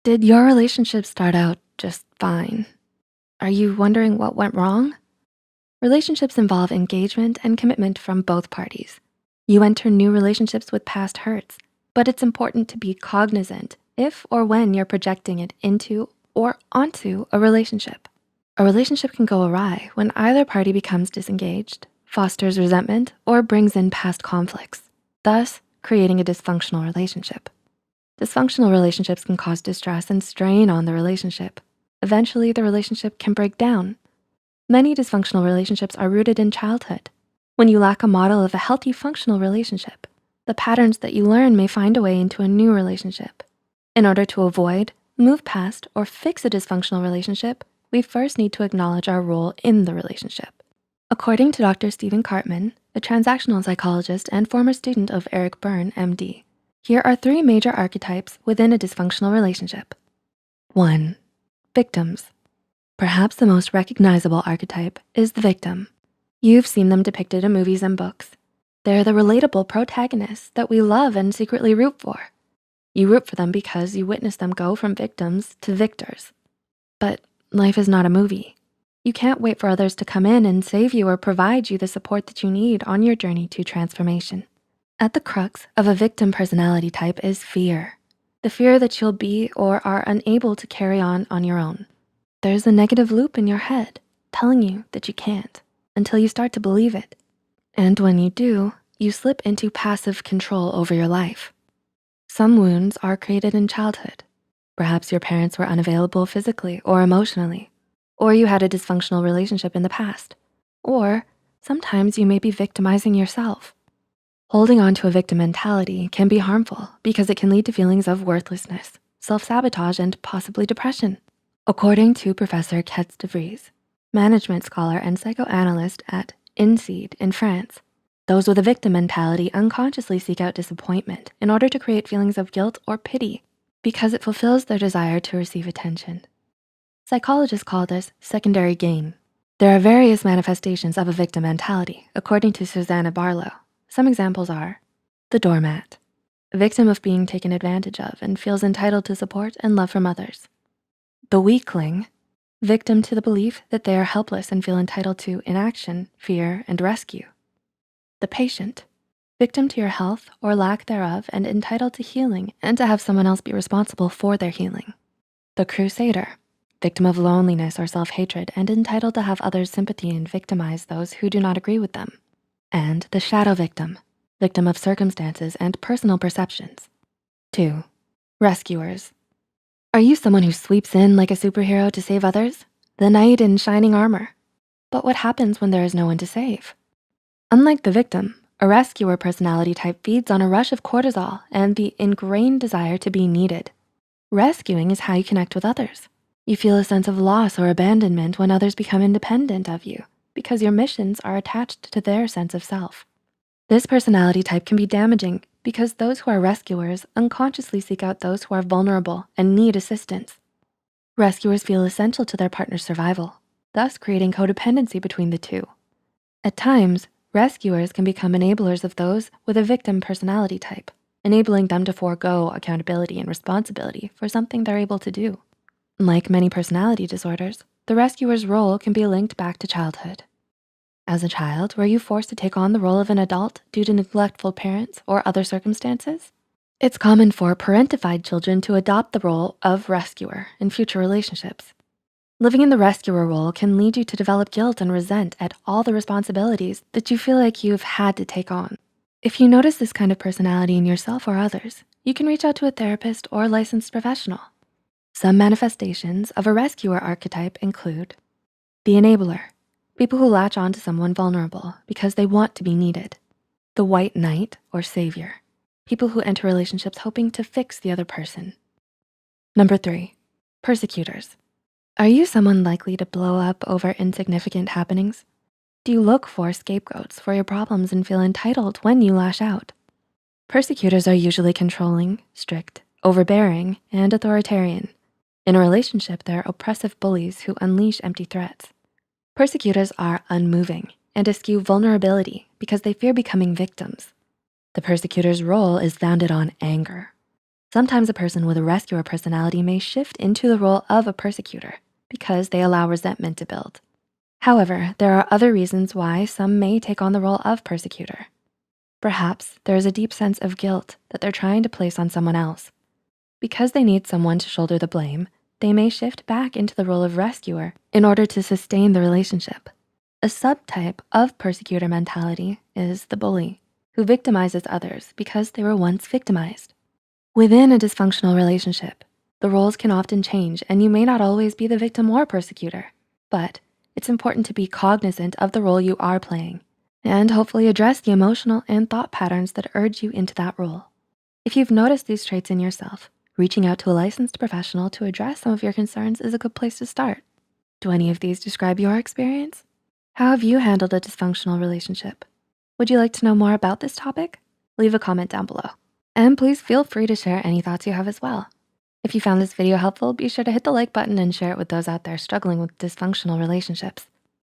Did your relationship start out just fine? Are you wondering what went wrong? Relationships involve engagement and commitment from both parties. You enter new relationships with past hurts, but it's important to be cognizant if or when you're projecting it into or onto a relationship. A relationship can go awry when either party becomes disengaged, fosters resentment, or brings in past conflicts, thus creating a dysfunctional relationship. Dysfunctional relationships can cause distress and strain on the relationship. Eventually, the relationship can break down. Many dysfunctional relationships are rooted in childhood. When you lack a model of a healthy, functional relationship, the patterns that you learn may find a way into a new relationship. In order to avoid, move past, or fix a dysfunctional relationship, we first need to acknowledge our role in the relationship. According to Dr. Stephen Karpman, a transactional psychologist and former student of Eric Berne, MD, here are 3 major archetypes within a dysfunctional relationship. 1, victims. Perhaps the most recognizable archetype is the victim. You've seen them depicted in movies and books. They're the relatable protagonists that we love and secretly root for. You root for them because you witness them go from victims to victors. But life is not a movie. You can't wait for others to come in and save you or provide you the support that you need on your journey to transformation. At the crux of a victim personality type is fear. The fear that you'll be or are unable to carry on your own. There's a negative loop in your head telling you that you can't until you start to believe it. And when you do, you slip into passive control over your life. Some wounds are created in childhood. Perhaps your parents were unavailable physically or emotionally, or you had a dysfunctional relationship in the past, or sometimes you may be victimizing yourself. Holding on to a victim mentality can be harmful because it can lead to feelings of worthlessness, self-sabotage, and possibly depression. According to Professor Ketz de Vries, management scholar and psychoanalyst at INSEAD in France, those with a victim mentality unconsciously seek out disappointment in order to create feelings of guilt or pity because it fulfills their desire to receive attention. Psychologists call this secondary gain. There are various manifestations of a victim mentality, according to Susanna Barlow. Some examples are the doormat, a victim of being taken advantage of and feels entitled to support and love from others. The weakling, victim to the belief that they are helpless and feel entitled to inaction, fear, and rescue. The patient, victim to your health or lack thereof and entitled to healing and to have someone else be responsible for their healing. The crusader, victim of loneliness or self-hatred and entitled to have others' sympathy and victimize those who do not agree with them. And the shadow victim, victim of circumstances and personal perceptions. 2, rescuers. Are you someone who sweeps in like a superhero to save others? The knight in shining armor. But what happens when there is no one to save? Unlike the victim, a rescuer personality type feeds on a rush of cortisol and the ingrained desire to be needed. Rescuing is how you connect with others. You feel a sense of loss or abandonment when others become independent of you because your missions are attached to their sense of self. This personality type can be damaging because those who are rescuers unconsciously seek out those who are vulnerable and need assistance. Rescuers feel essential to their partner's survival, thus creating codependency between the two. At times, rescuers can become enablers of those with a victim personality type, enabling them to forego accountability and responsibility for something they're able to do. Like many personality disorders, the rescuer's role can be linked back to childhood. As a child, were you forced to take on the role of an adult due to neglectful parents or other circumstances? It's common for parentified children to adopt the role of rescuer in future relationships. Living in the rescuer role can lead you to develop guilt and resent at all the responsibilities that you feel like you've had to take on. If you notice this kind of personality in yourself or others, you can reach out to a therapist or licensed professional. Some manifestations of a rescuer archetype include the enabler, people who latch on to someone vulnerable because they want to be needed. The white knight or savior, people who enter relationships hoping to fix the other person. Number 3, persecutors. Are you someone likely to blow up over insignificant happenings? Do you look for scapegoats for your problems and feel entitled when you lash out? Persecutors are usually controlling, strict, overbearing, and authoritarian. In a relationship, they're oppressive bullies who unleash empty threats. Persecutors are unmoving and eschew vulnerability because they fear becoming victims. The persecutor's role is founded on anger. Sometimes a person with a rescuer personality may shift into the role of a persecutor because they allow resentment to build. However, there are other reasons why some may take on the role of persecutor. Perhaps there is a deep sense of guilt that they're trying to place on someone else. Because they need someone to shoulder the blame, they may shift back into the role of rescuer in order to sustain the relationship. A subtype of persecutor mentality is the bully, who victimizes others because they were once victimized. Within a dysfunctional relationship, the roles can often change and you may not always be the victim or persecutor, but it's important to be cognizant of the role you are playing and hopefully address the emotional and thought patterns that urge you into that role. If you've noticed these traits in yourself, reaching out to a licensed professional to address some of your concerns is a good place to start. Do any of these describe your experience? How have you handled a dysfunctional relationship? Would you like to know more about this topic? Leave a comment down below. And please feel free to share any thoughts you have as well. If you found this video helpful, be sure to hit the like button and share it with those out there struggling with dysfunctional relationships.